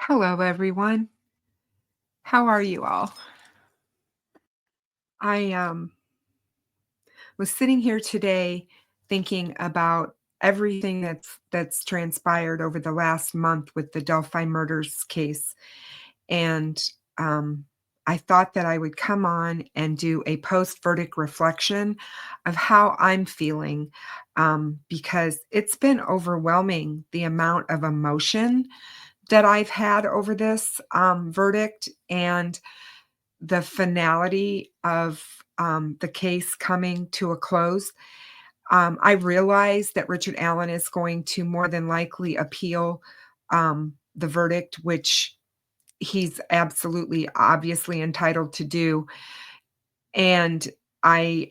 Hello, everyone. How are you all? I was sitting here today thinking about everything that's transpired over the last month with the Delphi murders case, and um, I thought that I would come on and do a post-verdict reflection of how I'm feeling, because it's been overwhelming the amount of emotion that I've had over this verdict and the finality of, the case coming to a close. I realize that Richard Allen is going to more than likely appeal, the verdict, which he's absolutely obviously entitled to do, and I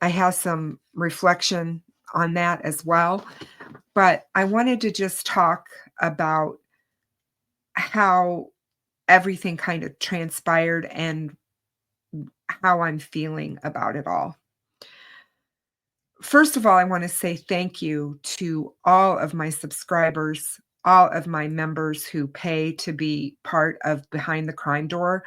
have some reflection on that as well, but I wanted to just talk about how everything kind of transpired and how I'm feeling about it all. First of all, I want to say thank you to all of my subscribers, all of my members who pay to be part of Behind the Crime Door.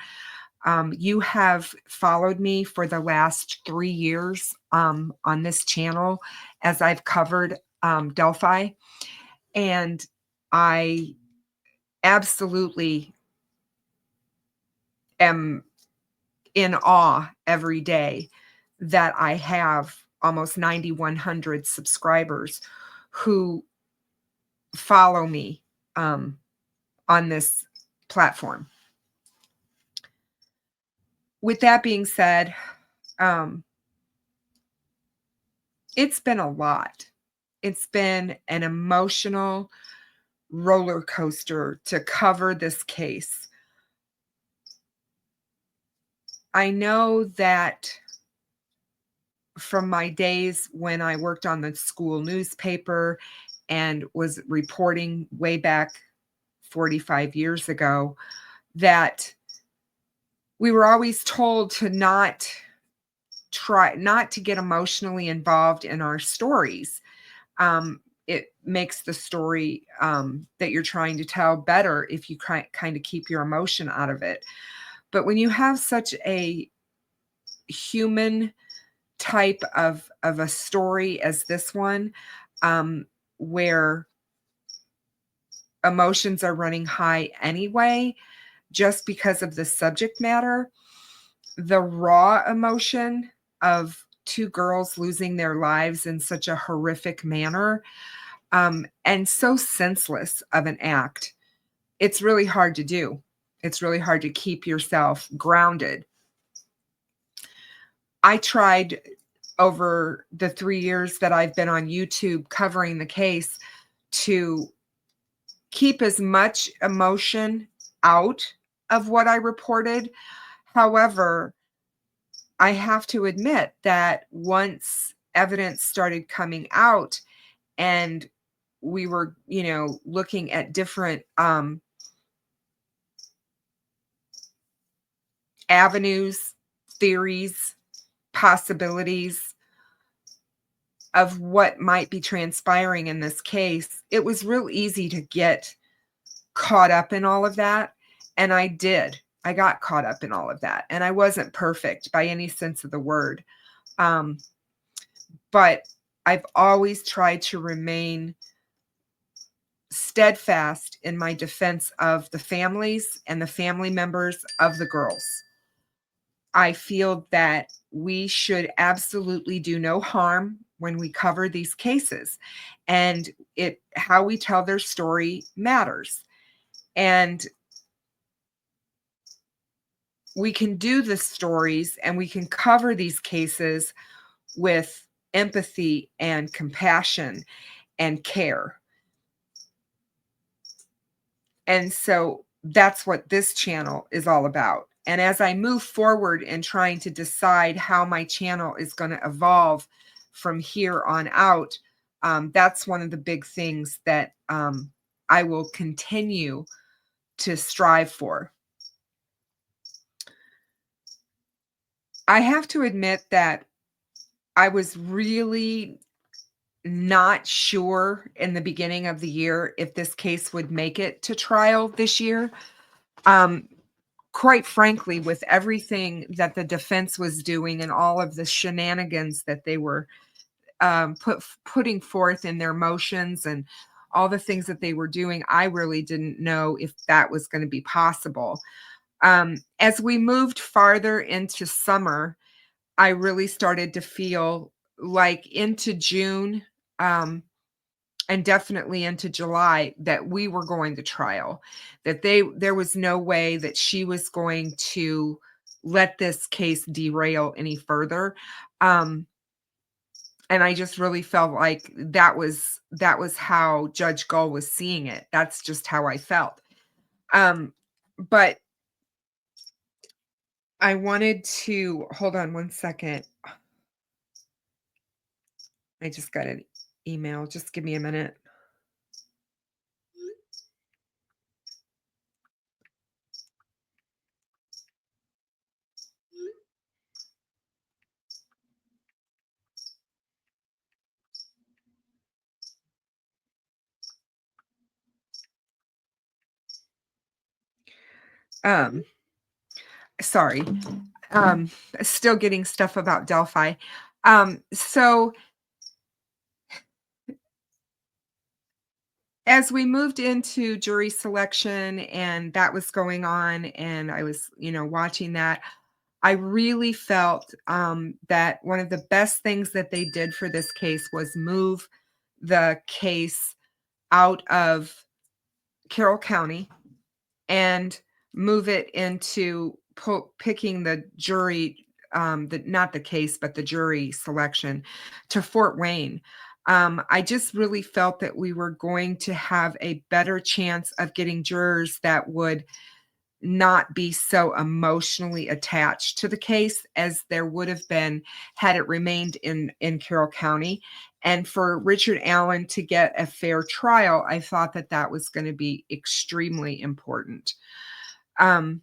You have followed me for the last 3 years on this channel as I've covered Delphi, and I absolutely am in awe every day that I have almost 9,100 subscribers who follow me um, on this platform. With that being said, um, it's been a lot. It's been an emotional roller coaster to cover this case. I know that from my days when I worked on the school newspaper and was reporting way back 45 years ago, that we were always told to not to get emotionally involved in our stories. It makes the story that you're trying to tell better if you kind of keep your emotion out of it. But when you have such a human type of a story as this one, where emotions are running high anyway, just because of the subject matter, the raw emotion of two girls losing their lives in such a horrific manner, and so senseless of an act, it's really hard to do. It's really hard to keep yourself grounded. I tried over the 3 years that I've been on YouTube covering the case to keep as much emotion out of what I reported. However, I have to admit that once evidence started coming out and we were, looking at different avenues, theories, possibilities of what might be transpiring in this case, it was real easy to get caught up in all of that. And I did. I got caught up in all of that. And I wasn't perfect by any sense of the word. Um, but I've always tried to remain steadfast in my defense of the families and the family members of the girls. I feel that we should absolutely do no harm when we cover these cases, and how we tell their story matters. And we can do the stories and we can cover these cases with empathy and compassion and care. And so that's what this channel is all about. And as I move forward in trying to decide how my channel is going to evolve from here on out, that's one of the big things that I will continue to strive for. I have to admit that I was really not sure in the beginning of the year if this case would make it to trial this year. Um, Quite frankly, with everything that the defense was doing and all of the shenanigans that they were putting forth in their motions and all the things that they were doing, I really didn't know if that was going to be possible. As we moved farther into summer, I really started to feel like into June, um, and definitely into July, that we were going to trial, that there was no way that she was going to let this case derail any further. Um, and I just really felt like that was how Judge Gull was seeing it. That's just how I felt. But I wanted to hold on one second. I just got an email. Just give me a minute. Um, Sorry. Um, Still getting stuff about Delphi. So as we moved into jury selection and that was going on, and I was, watching that, I really felt that one of the best things that they did for this case was move the case out of Carroll County and move it into picking the jury, not the case, but the jury selection to Fort Wayne. I just really felt that we were going to have a better chance of getting jurors that would not be so emotionally attached to the case as there would have been had it remained in Carroll County. And for Richard Allen to get a fair trial, I thought that that was going to be extremely important. Um,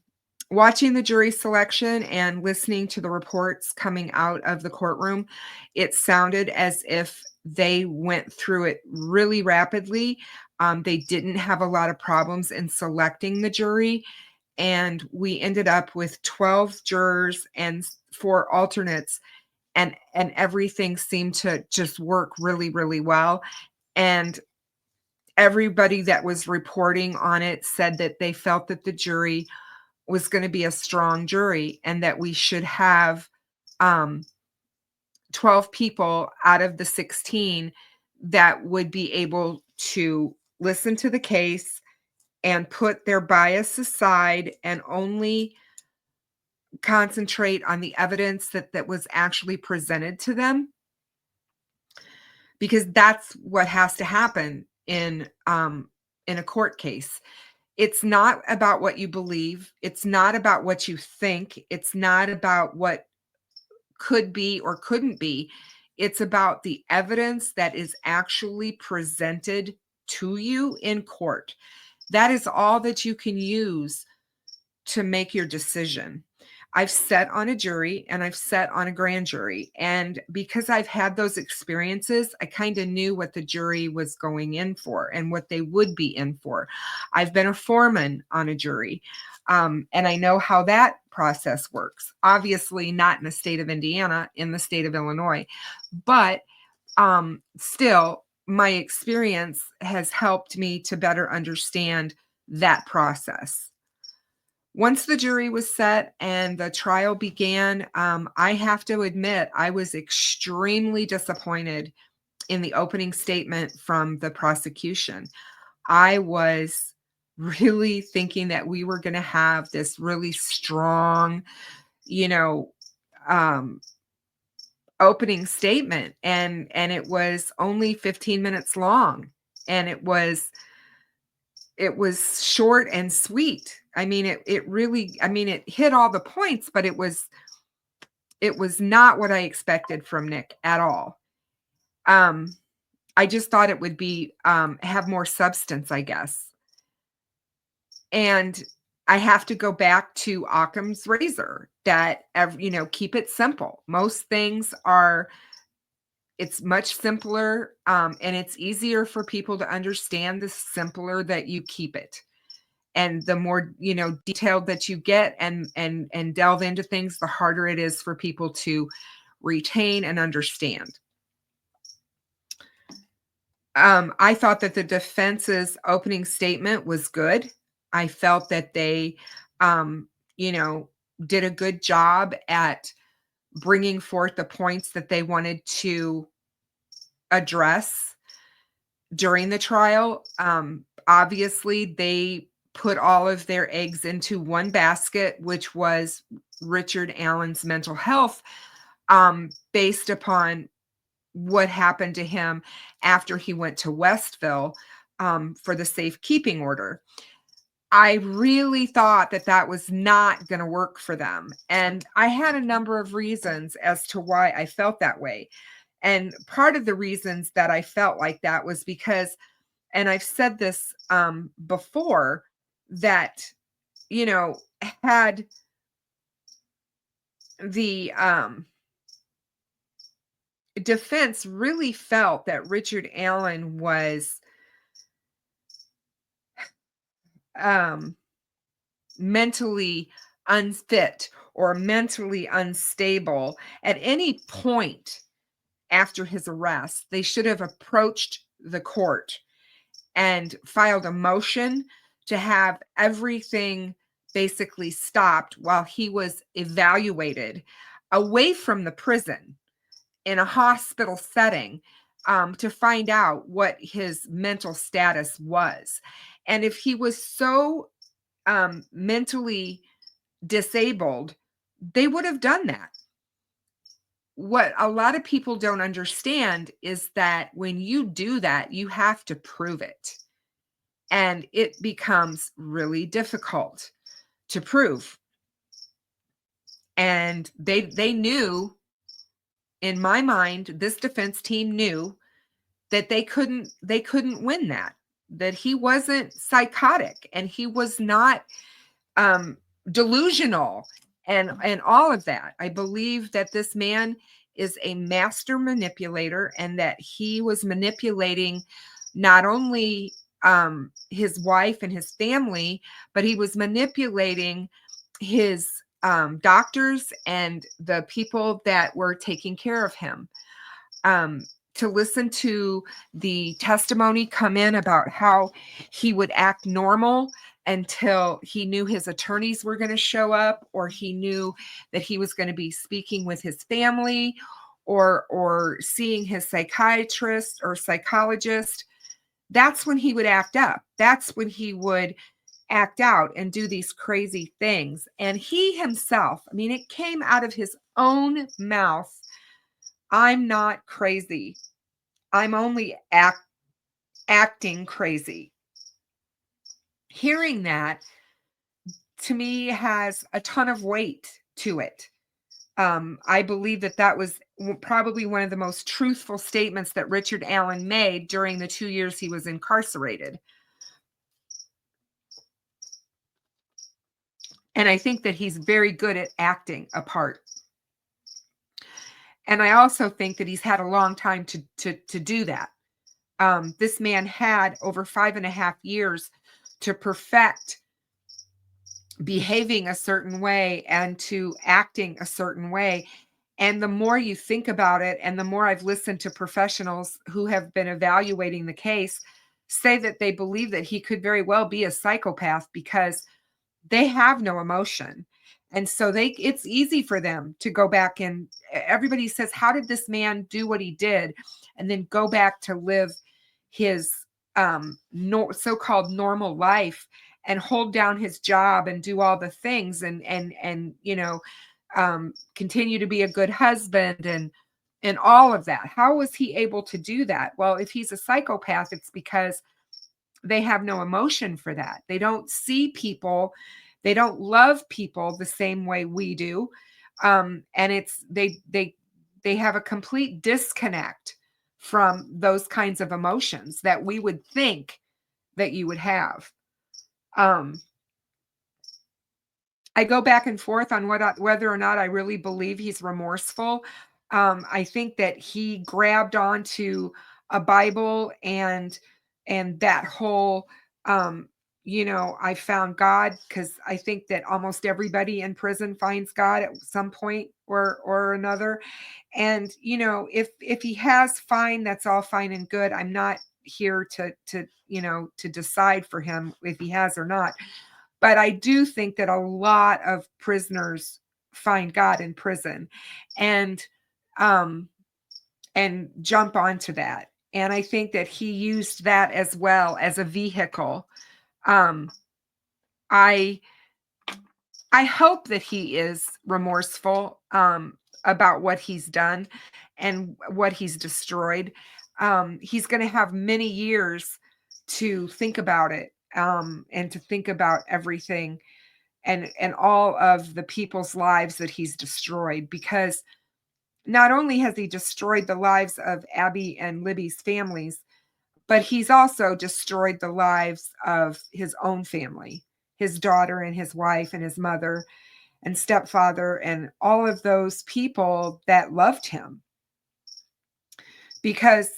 Watching the jury selection and listening to the reports coming out of the courtroom, it sounded as if they went through it really rapidly. They didn't have a lot of problems in selecting the jury, and we ended up with 12 jurors and 4 alternates, and everything seemed to just work really, really well. And everybody that was reporting on it said that they felt that the jury was going to be a strong jury and that we should have um, 12 people out of the 16 that would be able to listen to the case and put their bias aside and only concentrate on the evidence that was actually presented to them, because that's what has to happen in a court case. It's not about what you believe, it's not about what you think, it's not about what could be or couldn't be. It's about the evidence that is actually presented to you in court. That is all that you can use to make your decision. I've sat on a jury and I've sat on a grand jury. And because I've had those experiences, I kind of knew what the jury was going in for and what they would be in for. I've been a foreman on a jury, and I know how that process works. Obviously, not in the state of Indiana, in the state of Illinois. But still, my experience has helped me to better understand that process. Once the jury was set and the trial began, I have to admit I was extremely disappointed in the opening statement from the prosecution. I was really thinking that we were going to have this really strong, you know, um, opening statement, and it was only 15 minutes long, and it was short and sweet. I mean, it really, I mean, it hit all the points, but it was not what I expected from Nick at all. Um, I just thought it would be have more substance, I guess. And I have to go back to Occam's razor that keep it simple. Most things are It's much simpler, and it's easier for people to understand the simpler that you keep it. And the more, detailed that you get and delve into things, the harder it is for people to retain and understand. I thought that the defense's opening statement was good. I felt that they, um, you know, did a good job at bringing forth the points that they wanted to address during the trial. Obviously, they put all of their eggs into one basket, which was Richard Allen's mental health, based upon what happened to him after he went to Westville, for the safekeeping order. I really thought that that was not going to work for them. And I had a number of reasons as to why I felt that way. And part of the reasons that I felt like that was because, and I've said this before, that, had the defense really felt that Richard Allen was um, mentally unfit or mentally unstable at any point after his arrest, they should have approached the court and filed a motion to have everything basically stopped while he was evaluated away from the prison in a hospital setting, to find out what his mental status was. And if he was so mentally disabled, they would have done that. What a lot of people don't understand is that when you do that, you have to prove it. And it becomes really difficult to prove. And they knew, in my mind, this defense team knew that they couldn't win that he wasn't psychotic and he was not delusional and all of that. I believe that this man is a master manipulator and that he was manipulating not only his wife and his family, but he was manipulating his doctors and the people that were taking care of him. To listen to the testimony come in about how he would act normal until he knew his attorneys were going to show up, or he knew that he was going to be speaking with his family, or seeing his psychiatrist or psychologist. That's when he would act up. That's when he would act out and do these crazy things. And he himself, I mean, it came out of his own mouth, "I'm not crazy. I'm only acting crazy." Hearing that, to me, has a ton of weight to it. I believe that that was probably one of the most truthful statements that Richard Allen made during the 2 years he was incarcerated. And I think that he's very good at acting a part. And I also think that he's had a long time to do that. This man had over 5.5 years to perfect behaving a certain way and to acting a certain way. And the more you think about it, and the more I've listened to professionals who have been evaluating the case say that they believe that he could very well be a psychopath because they have no emotion. And so it's easy for them to go back, and everybody says, how did this man do what he did? And then go back to live his so-called normal life and hold down his job and do all the things and continue to be a good husband and all of that. How was he able to do that? Well, if he's a psychopath, it's because they have no emotion for that. They don't see people. They don't love people the same way we do. And they have a complete disconnect from those kinds of emotions that we would think that you would have. I go back and forth on whether or not I really believe he's remorseful. I think that he grabbed onto a Bible and that whole, um, I found God, because I think that almost everybody in prison finds God at some point or another. And if he has, fine, that's all fine and good. I'm not here to decide for him if he has or not. But I do think that a lot of prisoners find God in prison, and um and jump onto that. And I think that he used that as well as a vehicle. Um I I hope that he is remorseful about what he's done and what he's destroyed. He's going to have many years to think about it, and to think about everything and all of the people's lives that he's destroyed, because not only has he destroyed the lives of Abby and Libby's families, but he's also destroyed the lives of his own family, his daughter and his wife and his mother and stepfather and all of those people that loved him. Because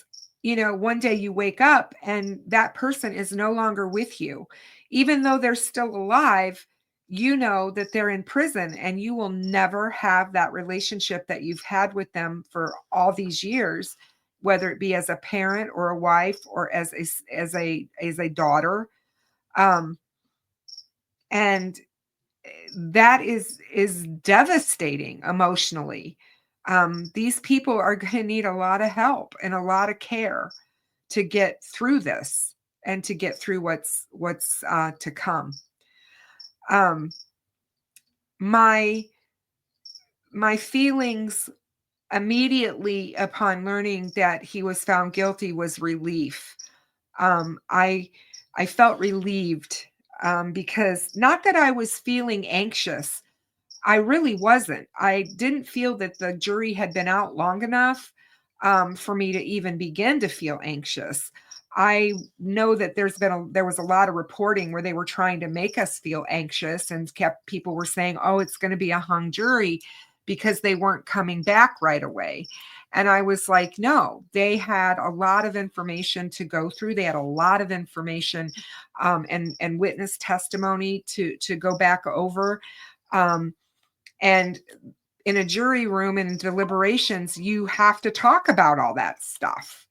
one day you wake up and that person is no longer with you, even though they're still alive. That they're in prison, and you will never have that relationship that you've had with them for all these years, whether it be as a parent or a wife or as a daughter. Um and that is devastating emotionally. These people are going to need a lot of help and a lot of care to get through this and to get through what's to come. Um, my my feelings immediately upon learning that he was found guilty was relief. I felt relieved, because not that I was feeling anxious. I really wasn't. I didn't feel that the jury had been out long enough for me to even begin to feel anxious. I know that there was a lot of reporting where they were trying to make us feel anxious, and people were saying, "Oh, it's going to be a hung jury," because they weren't coming back right away. And I was like, no, they had a lot of information to go through. They had a lot of information, and witness testimony to go back over. Um, and in a jury room and deliberations, you have to talk about all that stuff.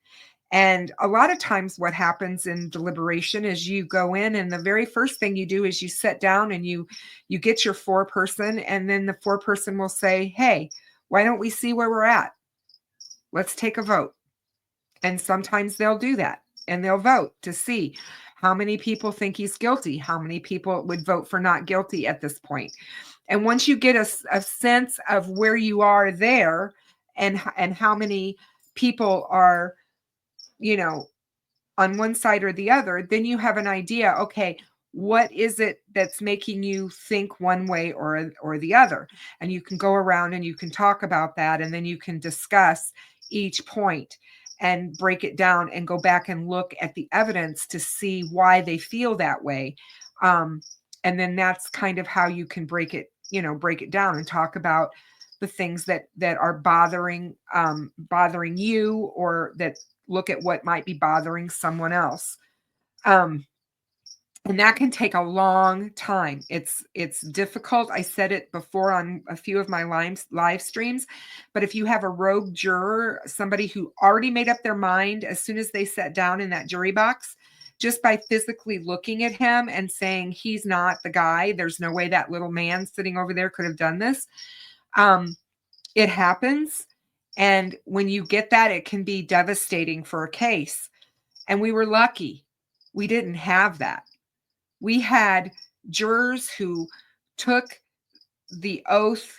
And a lot of times what happens in deliberation is you go in, and the very first thing you do is you sit down and you get your foreperson, and then the foreperson will say, "Hey, why don't we see where we're at? Let's take a vote." And sometimes they'll do that, and they'll vote to see how many people think he's guilty, how many people would vote for not guilty at this point. And once you get a sense of where you are there, and how many people are, you know, on one side or the other, then you have an idea, okay, what is it that's making you think one way or the other? And you can go around and you can talk about that, and then you can discuss each point and break it down and go back and look at the evidence to see why they feel that way. Um, and then that's kind of how you can break it down and talk about the things that are bothering you, or that look at what might be bothering someone else. Um, and that can take a long time. It's difficult. I said it before on a few of my live streams, but if you have a rogue juror, somebody who already made up their mind as soon as they sat down in that jury box, just by physically looking at him and saying he's not the guy, there's no way that little man sitting over there could have done this. It happens. And when you get that, it can be devastating for a case. And we were lucky. We didn't have that. We had jurors who took the oath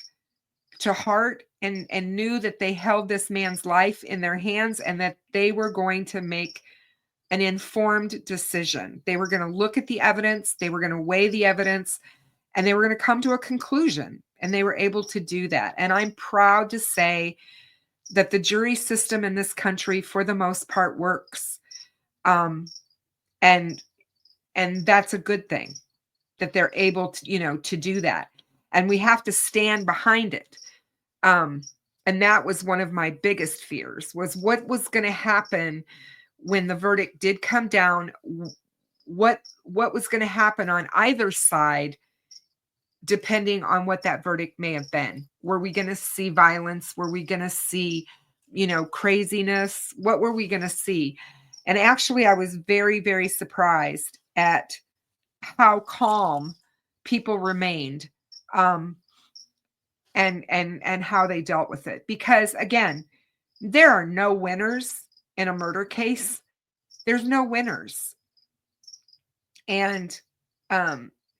to heart, and knew that they held this man's life in their hands, and that they were going to make an informed decision. They were going to look at the evidence, they were going to weigh the evidence, and they were going to come to a conclusion. And they were able to do that. And I'm proud to say that the jury system in this country, for the most part, works. Um, and and that's a good thing, that they're able to do that. And we have to stand behind it. Um, And that was one of my biggest fears, was what was going to happen when the verdict did come down. What was going to happen on either side, depending on what that verdict may have been. Were we going to see violence? Were we going to see, craziness? What were we going to see? And actually, I was very, very surprised at how calm people remained, and how they dealt with it. Because again, there are no winners in a murder case. There's no winners. And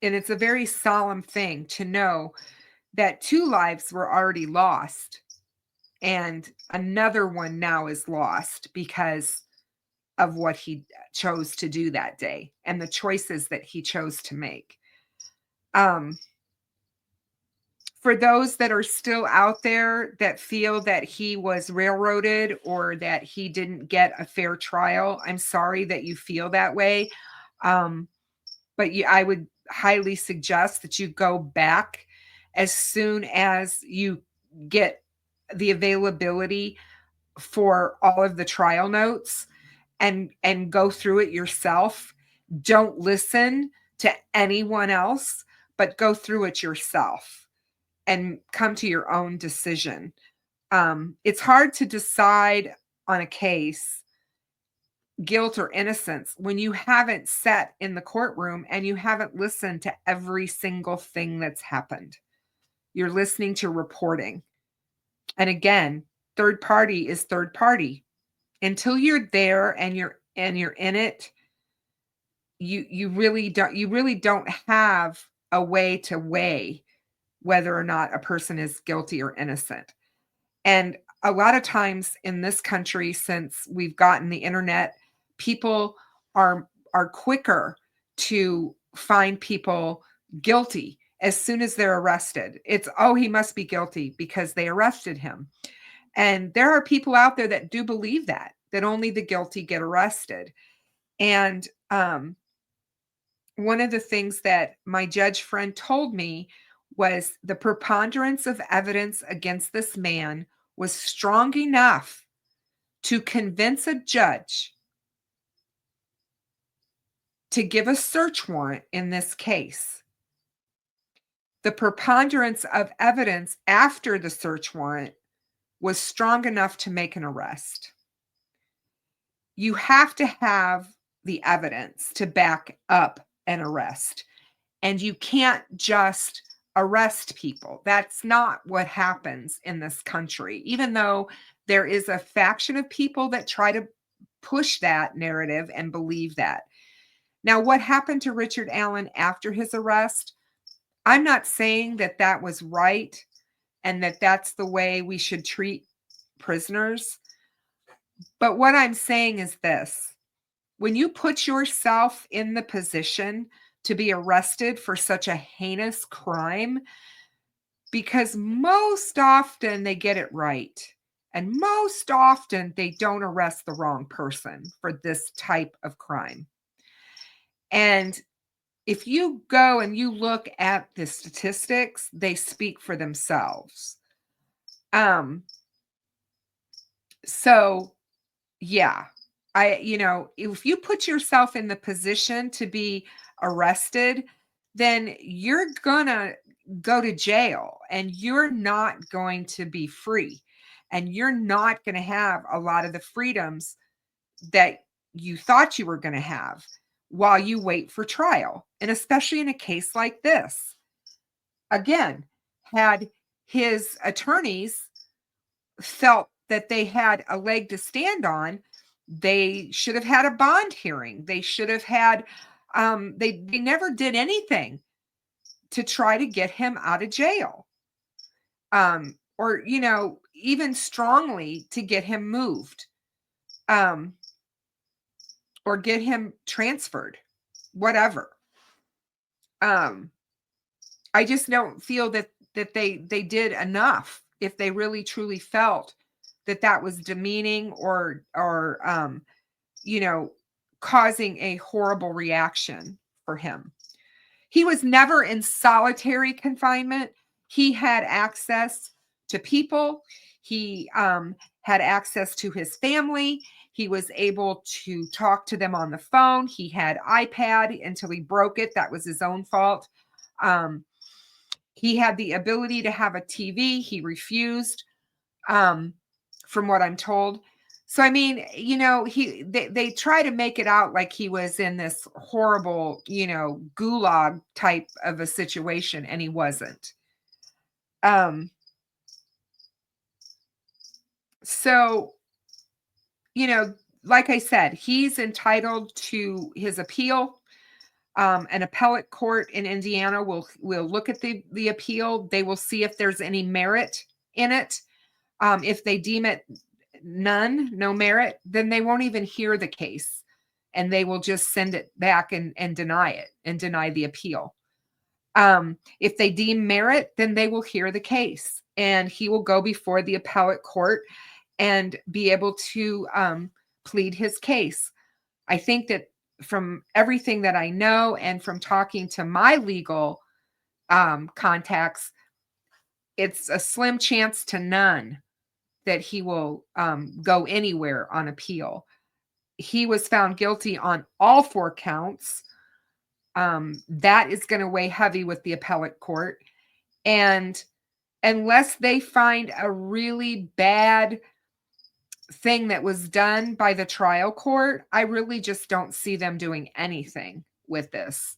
it's a very solemn thing to know that 2 lives were already lost, and another one now is lost because of what he chose to do that day and the choices that he chose to make. For those that are still out there that feel that he was railroaded or that he didn't get a fair trial, I'm sorry that you feel that way. But I would highly suggest that you go back as soon as you get the availability for all of the trial notes, and go through it yourself. Don't listen to anyone else, but go through it yourself and come to your own decision. It's hard to decide on a case, guilt or innocence, when you haven't sat in the courtroom and you haven't listened to every single thing that's happened. You're listening to reporting. And again, third party is third party. Until you're there and you're in it, you really don't have a way to weigh whether or not a person is guilty or innocent. And a lot of times in this country, since we've gotten the internet, people are quicker to find people guilty as soon as they're arrested. It's, oh, he must be guilty because they arrested him. And there are people out there that do believe that only the guilty get arrested. And one of the things that my judge friend told me was the preponderance of evidence against this man was strong enough to convince a judge to give a search warrant in this case. The preponderance of evidence after the search warrant was strong enough to make an arrest. You have to have the evidence to back up an arrest, and you can't just arrest people. That's not what happens in this country, even though there is a faction of people that try to push that narrative and believe that. Now, what happened to Richard Allen after his arrest? I'm not saying that that was right and that that's the way we should treat prisoners. But what I'm saying is this: when you put yourself in the position to be arrested for such a heinous crime, because most often they get it right, and most often they don't arrest the wrong person for this type of crime. And if you go and you look at the statistics, they speak for themselves. So yeah, if you put yourself in the position to be arrested, then you're gonna go to jail and you're not going to be free, and you're not going to have a lot of the freedoms that you thought you were going to have while you wait for trial. And especially in a case like this, again, had his attorneys felt that they had a leg to stand on, they should have had a bond hearing. They should have had, they never did anything to try to get him out of jail. Or, even strongly to get him moved, or get him transferred, whatever. I just don't feel that they did enough if they really truly felt that that was demeaning or causing a horrible reaction for him. He was never in solitary confinement. He had access to people. He had access to his family. He was able to talk to them on the phone. He had iPad until he broke it. That was his own fault. He had the ability to have a TV. He refused, from what I'm told. So, I mean, they try to make it out like he was in this horrible, gulag type of a situation, and he wasn't. So, like I said, he's entitled to his appeal. An appellate court in Indiana will look at the appeal. They will see if there's any merit in it. If they deem it no merit, then they won't even hear the case, and they will just send it back and deny it and deny the appeal. If they deem merit, then they will hear the case, and he will go before the appellate court and be able to plead his case. I think that from everything that I know and from talking to my legal contacts, it's a slim chance to none that he will go anywhere on appeal. He was found guilty on all 4 counts. That is going to weigh heavy with the appellate court. And unless they find a really bad thing that was done by the trial court, I really just don't see them doing anything with this.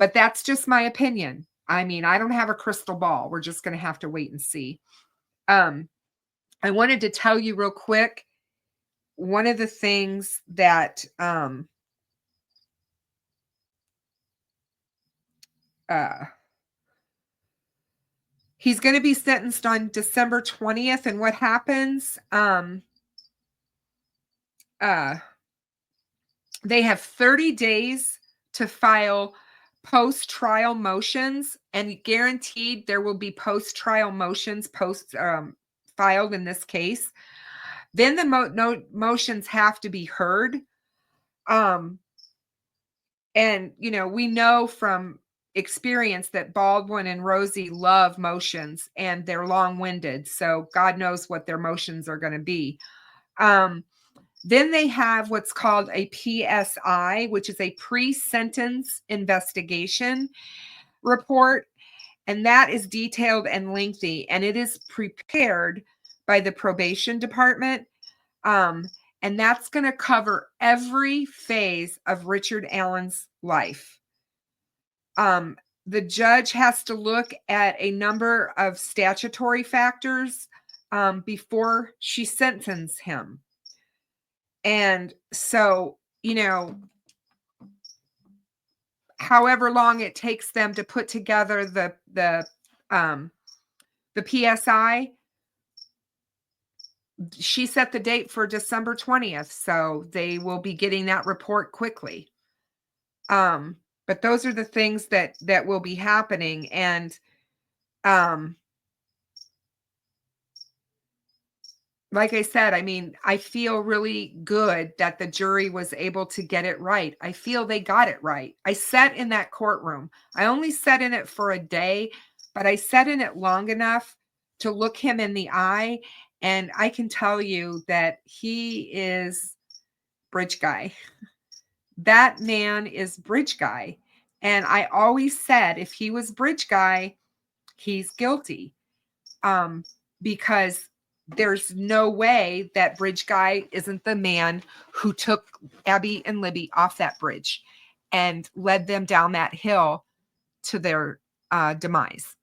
But that's just my opinion. I mean, I don't have a crystal ball. We're just going to have to wait and see. I wanted to tell you real quick, one of the things that he's going to be sentenced on December 20th. And what happens? They have 30 days to file post-trial motions, and guaranteed there will be post-trial motions filed in this case. Then the motions have to be heard. And, we know from experience that Baldwin and Rosie love motions, and they're long-winded. So God knows what their motions are going to be. Then they have what's called a PSI, which is a pre-sentence investigation report. And that is detailed and lengthy, and it is prepared by the probation department. And that's going to cover every phase of Richard Allen's life. The judge has to look at a number of statutory factors before she sentences him. And so, however long it takes them to put together the PSI, she set the date for December 20th, so they will be getting that report quickly. But those are the things that will be happening. And like I said, I mean, I feel really good that the jury was able to get it right. I feel they got it right. I sat in that courtroom. I only sat in it for a day, but I sat in it long enough to look him in the eye. And I can tell you that he is bridge guy. That man is bridge guy. And I always said, if he was bridge guy, he's guilty. Because there's no way that bridge guy isn't the man who took Abby and Libby off that bridge and led them down that hill to their demise.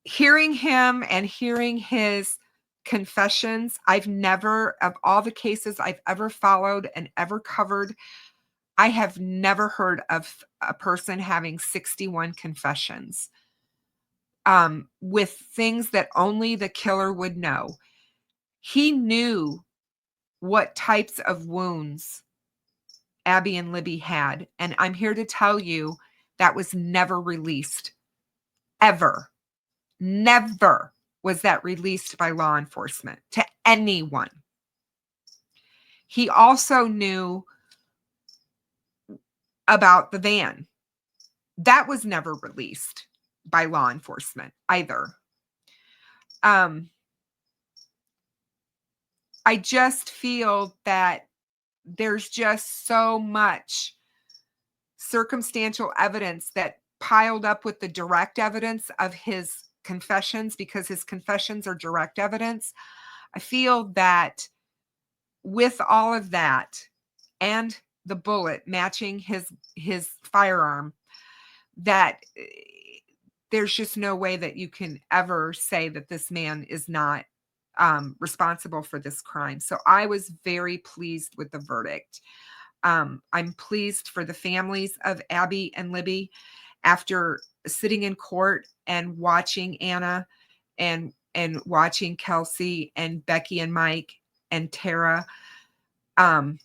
Hearing him and hearing his confessions, I've never, of all the cases I've ever followed and ever covered, I have never heard of a person having 61 confessions. With things that only the killer would know. He knew what types of wounds Abby and Libby had. And I'm here to tell you that was never released. Ever. Never was that released by law enforcement to anyone. He also knew about the van. That was never released by law enforcement either. um, I just feel that there's just so much circumstantial evidence that piled up with the direct evidence of his confessions, because his confessions are direct evidence. I feel that with all of that and the bullet matching his firearm, that there's just no way that you can ever say that this man is not responsible for this crime. So I was very pleased with the verdict. I'm pleased for the families of Abby and Libby after sitting in court and watching Anna and watching Kelsey and Becky and Mike and Tara. Um,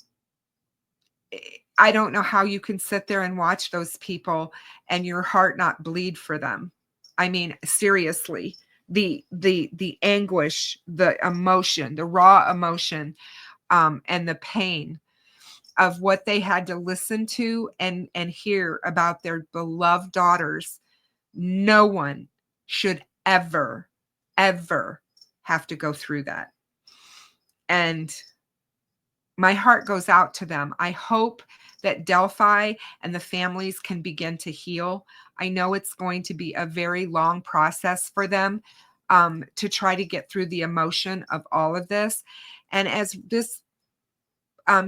I don't know how you can sit there and watch those people and your heart not bleed for them. I mean, seriously, the anguish, the emotion, the raw emotion, and the pain of what they had to listen to and hear about their beloved daughters. No one should ever have to go through that. And my heart goes out to them. I hope that Delphi and the families can begin to heal. I know it's going to be a very long process for them to try to get through the emotion of all of this. And as this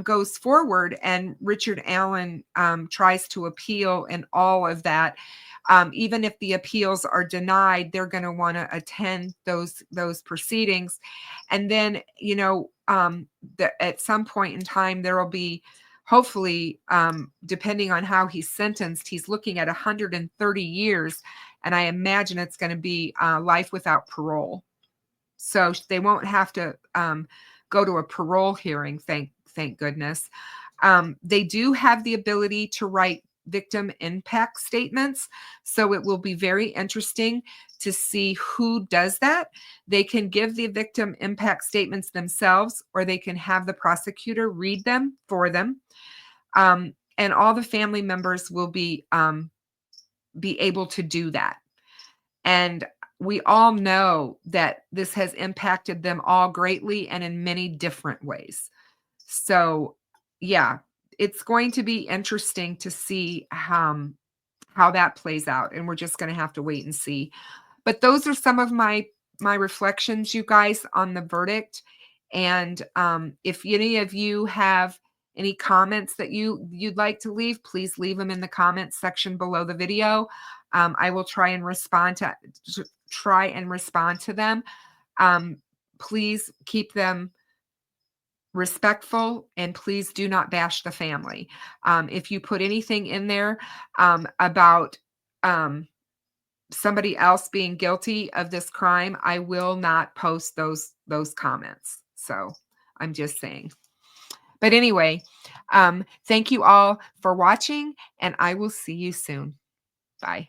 goes forward and Richard Allen tries to appeal and all of that, even if the appeals are denied, they're going to want to attend those proceedings. And then, at some point in time, there will be, hopefully, depending on how he's sentenced, he's looking at 130 years. And I imagine it's going to be life without parole. So they won't have to go to a parole hearing, thank goodness. They do have the ability to write victim impact statements. So it will be very interesting to see who does that. They can give the victim impact statements themselves, or they can have the prosecutor read them for them. And all the family members will be able to do that. And we all know that this has impacted them all greatly and in many different ways. So, yeah, it's going to be interesting to see how that plays out. And we're just going to have to wait and see. But those are some of my reflections, you guys, on the verdict. And if any of you have any comments that you'd like to leave, please leave them in the comments section below the video. I will try and respond to them. Please keep them respectful, and please do not bash the family. If you put anything in there about somebody else being guilty of this crime, I will not post those comments. So I'm just saying. But anyway, thank you all for watching, and I will see you soon. Bye.